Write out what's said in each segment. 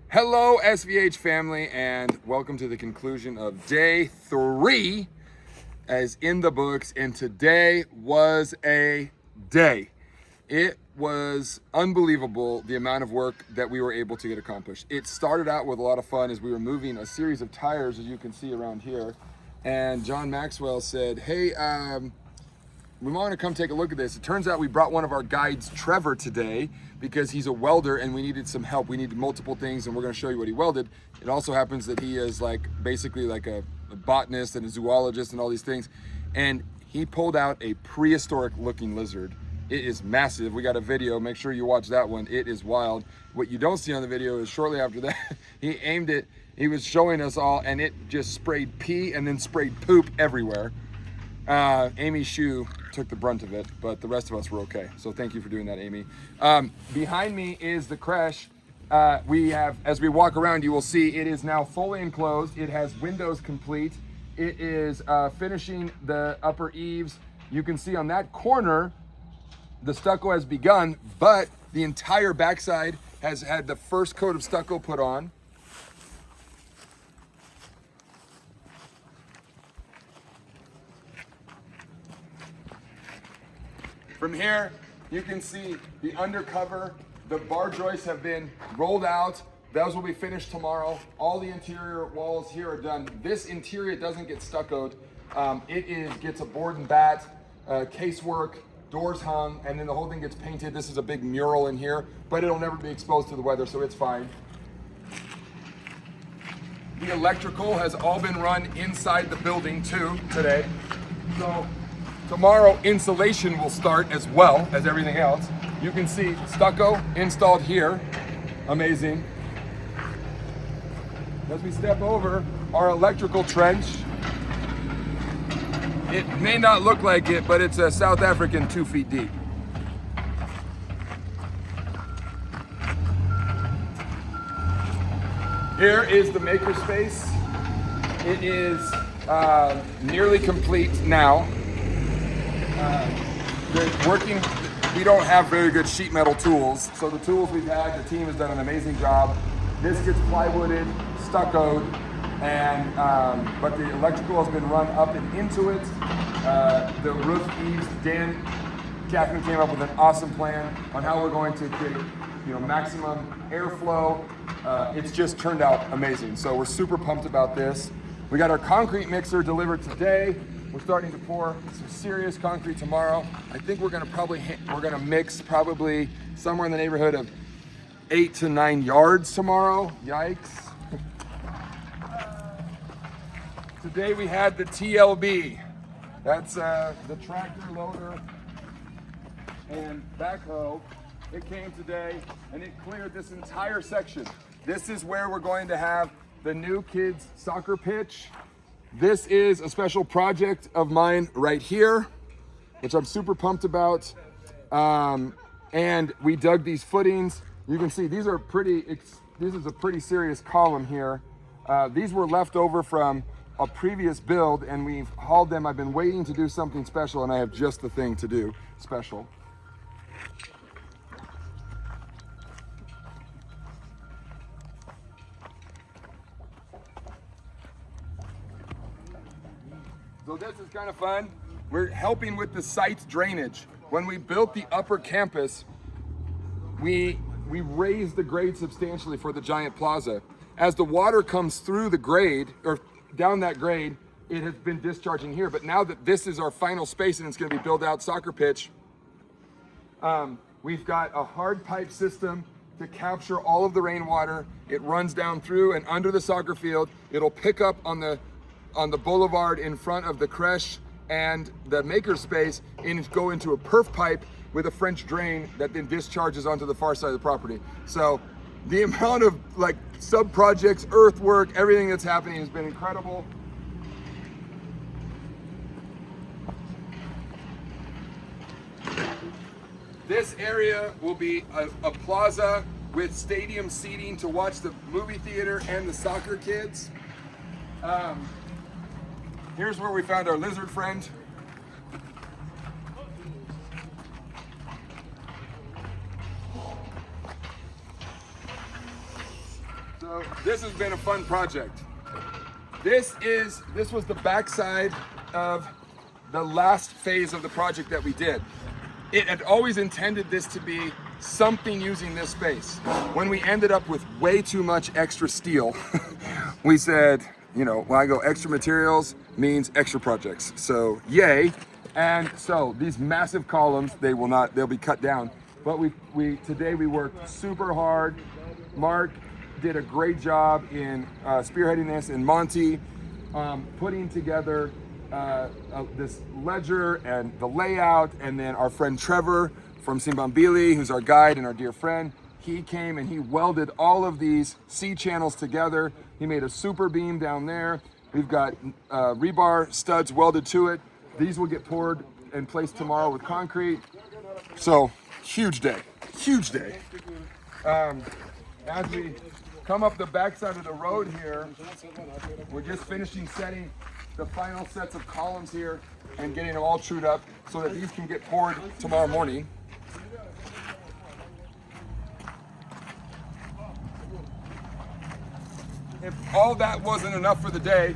Hello, SVH family, and welcome to the conclusion of day 3 as in the books. And today was a day. It was unbelievable the amount of work that we were able to get accomplished. It started out with a lot of fun as we were moving a series of tires, as you can see around here. And John Maxwell said, hey, we want to come take a look at this. It turns out we brought one of our guides, Trevor, today because he's a welder and we needed some help. We needed multiple things and we're going to show you what he welded. It also happens that he is basically like a botanist and a zoologist and all these things. And he pulled out a prehistoric looking lizard. It is massive. We got a video. Make sure you watch that one. It is wild. What you don't see on the video is shortly after that, he aimed it. He was showing us all and it just sprayed pee and then sprayed poop everywhere. Amy's shoe took the brunt of it, but the rest of us were okay. So thank you for doing that, Amy. Behind me is the creche. We have, as we walk around, you will see it is now fully enclosed. It has windows complete. It is finishing the upper eaves. You can see on that corner, the stucco has begun, but the entire backside has had the first coat of stucco put on. From here, you can see the undercover. The bar joists have been rolled out. Those will be finished tomorrow. All the interior walls here are done. This interior doesn't get stuccoed. Gets a board and bat, casework, doors hung, and then the whole thing gets painted. This is a big mural in here, but it'll never be exposed to the weather, so it's fine. The electrical has all been run inside the building too today. So tomorrow, insulation will start as well as everything else. You can see stucco installed here. Amazing. As we step over our electrical trench, it may not look like it, but it's a South African 2 feet deep. Here is the makerspace. It is nearly complete now. Working, we don't have very good sheet metal tools, so the tools we've had, the team has done an amazing job. This gets plywooded, stuccoed, and but the electrical has been run up and into it. The roof eaves, Dan Kaufman came up with an awesome plan on how we're going to create, maximum airflow. It's just turned out amazing, so we're super pumped about this. We got our concrete mixer delivered today. We're starting to pour some serious concrete tomorrow. I think we're gonna mix probably somewhere in the neighborhood of 8 to 9 yards tomorrow. Yikes. Today we had the TLB. That's the tractor loader and backhoe. It came today and it cleared this entire section. This is where we're going to have the new kids' soccer pitch. This is a special project of mine right here, which I'm super pumped about. And we dug these footings. You can see these are this is a pretty serious column here. These were left over from a previous build and we've hauled them. I've been waiting to do something special and I have just the thing to do special. So this is kind of fun. We're helping with the site drainage. When we built the upper campus, we raised the grade substantially for the giant plaza. As the water comes through the grade, or down that grade, it has been discharging here. But now that this is our final space and it's gonna be built out soccer pitch, we've got a hard pipe system to capture all of the rainwater. It runs down through and under the soccer field. It'll pick up on the boulevard in front of the creche and the makerspace and go into a perf pipe with a French drain that then discharges onto the far side of the property. So the amount of sub projects, earthwork, everything that's happening has been incredible. This area will be a plaza with stadium seating to watch the movie theater and the soccer kids. Here's where we found our lizard friend. So So this has been a fun project. This was the backside of the last phase of the project that we did. It had always intended this to be something using this space. When we ended up with way too much extra steel, we said, you know, when I go extra materials means extra projects. So yay. And so these massive columns, they'll be cut down. But today we worked super hard. Mark did a great job in spearheading this, and Monty putting together this ledger and the layout, and then our friend Trevor from Simbambili, who's our guide and our dear friend, he came and he welded all of these C channels together. He made a super beam down there. We've got rebar studs welded to it. These will get poured and placed tomorrow with concrete. So huge day, huge day. As we come up the backside of the road here, we're just finishing setting the final sets of columns here and getting them all trued up so that these can get poured tomorrow morning. If all that wasn't enough for the day,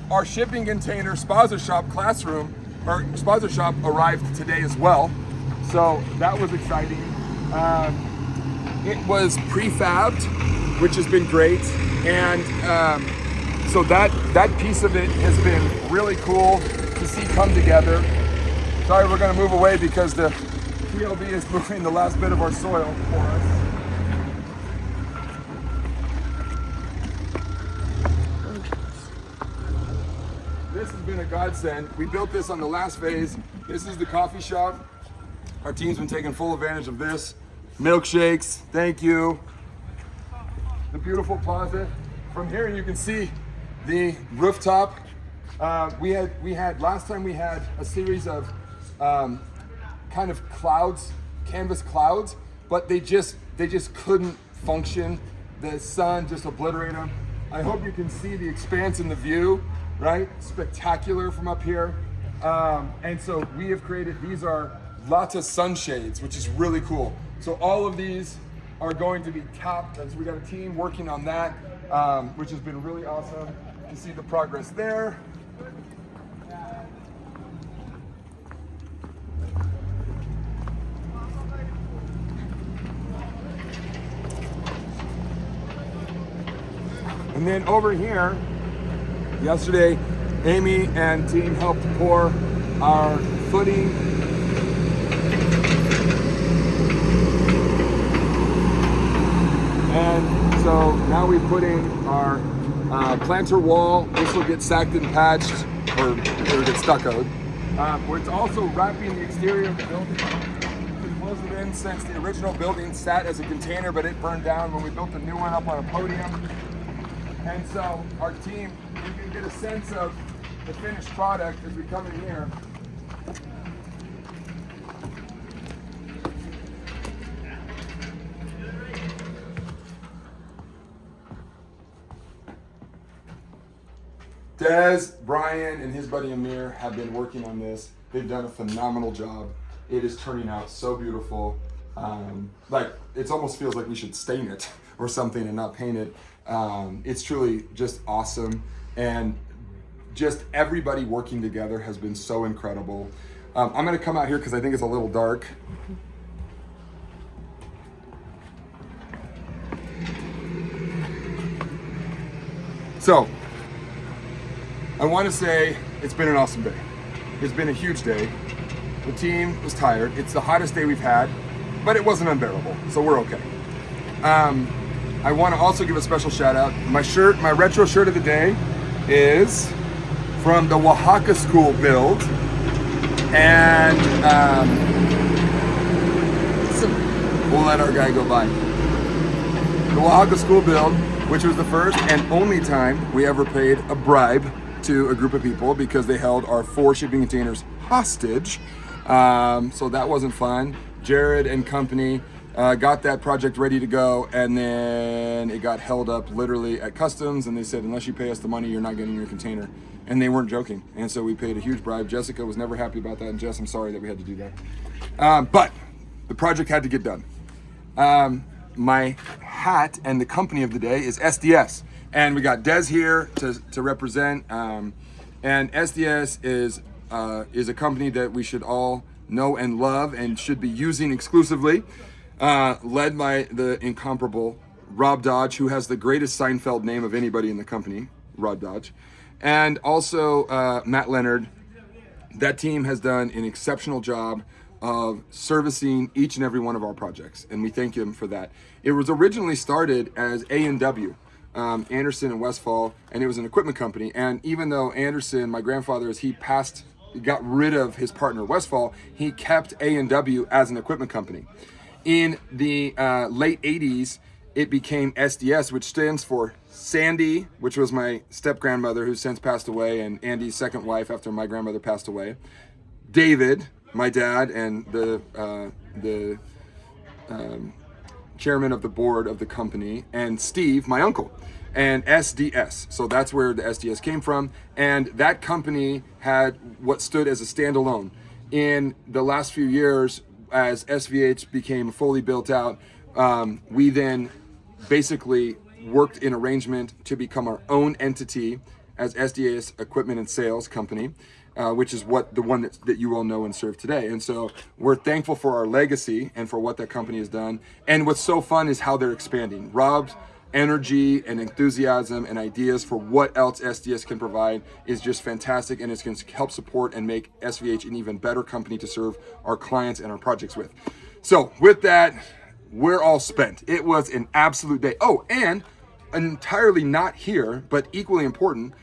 our shipping container Spaza Shop classroom, or Spaza Shop, arrived today as well. So that was exciting. It was prefabbed, which has been great. And so that piece of it has been really cool to see come together. Sorry, we're gonna move away because the PLB is moving the last bit of our soil for us. This has been a godsend. We built this on the last phase. This is the coffee shop. Our team's been taking full advantage of this. Milkshakes, thank you. The beautiful plaza. From here you can see the rooftop. Last time we had a series of kind of clouds, canvas clouds, but they just couldn't function. The sun just obliterated them. I hope you can see the expanse in the view, right? Spectacular from up here. And so we have created, these are Lata sunshades, which is really cool. So all of these are going to be topped, and so we got a team working on that, which has been really awesome to see the progress there. And then over here, yesterday, Amy and team helped pour our footing. And so now we put in our planter wall. This will get sacked and patched, or get stuccoed. It's also wrapping the exterior of the building. We closed it in since the original building sat as a container, but it burned down when we built the new one up on a podium. And so our team, you can get a sense of the finished product as we come in here. Des, Brian, and his buddy Amir have been working on this. They've done a phenomenal job. It is turning out so beautiful. Like, it almost feels like we should stain it or something and not paint it. It's truly just awesome. And just everybody working together has been so incredible. I'm gonna come out here because I think it's a little dark. So, I want to say it's been an awesome day. It's been a huge day. The team was tired. It's the hottest day we've had, but it wasn't unbearable, so we're okay. I want to also give a special shout out. My shirt, my retro shirt of the day is from the Oaxaca School build. And we'll let our guy go by. The Oaxaca School build, which was the first and only time we ever paid a bribe to a group of people because they held our 4 shipping containers hostage. So that wasn't fun. Jared and company got that project ready to go, and then it got held up literally at customs, and they said, unless you pay us the money, you're not getting your container. And they weren't joking. And so we paid a huge bribe. Jessica was never happy about that, and Jess, I'm sorry that we had to do that. But the project had to get done. my hat and the company of the day is SDS. And we got Des here to represent. And SDS is a company that we should all know and love and should be using exclusively, led by the incomparable Rob Dodge, who has the greatest Seinfeld name of anybody in the company, Rod Dodge, and also Matt Leonard. That team has done an exceptional job of servicing each and every one of our projects, and we thank him for that. It was originally started as A&W, Anderson and Westfall, and it was an equipment company. And even though Anderson, my grandfather, as he passed, got rid of his partner Westfall, he kept A&W as an equipment company. In the late 80s, it became SDS, which stands for Sandy, which was my step-grandmother who's since passed away, and Andy's second wife after my grandmother passed away. David, my dad, and the chairman of the board of the company, and Steve, my uncle, and SDS. So that's where the SDS came from. And that company had what stood as a standalone. In the last few years, as SVH became fully built out, we then basically worked in arrangement to become our own entity as SDS Equipment and Sales Company, which is the one that you all know and serve today. And so we're thankful for our legacy and for what that company has done. And what's so fun is how they're expanding. Rob's energy and enthusiasm and ideas for what else SDS can provide is just fantastic, and it's going to help support and make SVH an even better company to serve our clients and our projects with. So with that, we're all spent. It was an absolute day. Oh, and entirely not here, but equally important,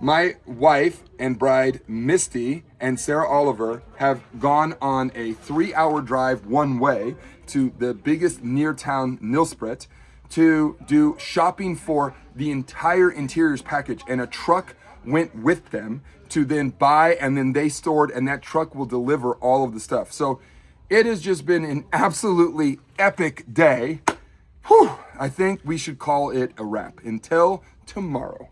my wife and bride, Misty, and Sarah Oliver have gone on a 3-hour drive one way to the biggest near-town Nilspret to do shopping for the entire interiors package. And a truck went with them to then buy, and then they stored, and that truck will deliver all of the stuff. So it has just been an absolutely epic day. Whew, I think we should call it a wrap. Until tomorrow.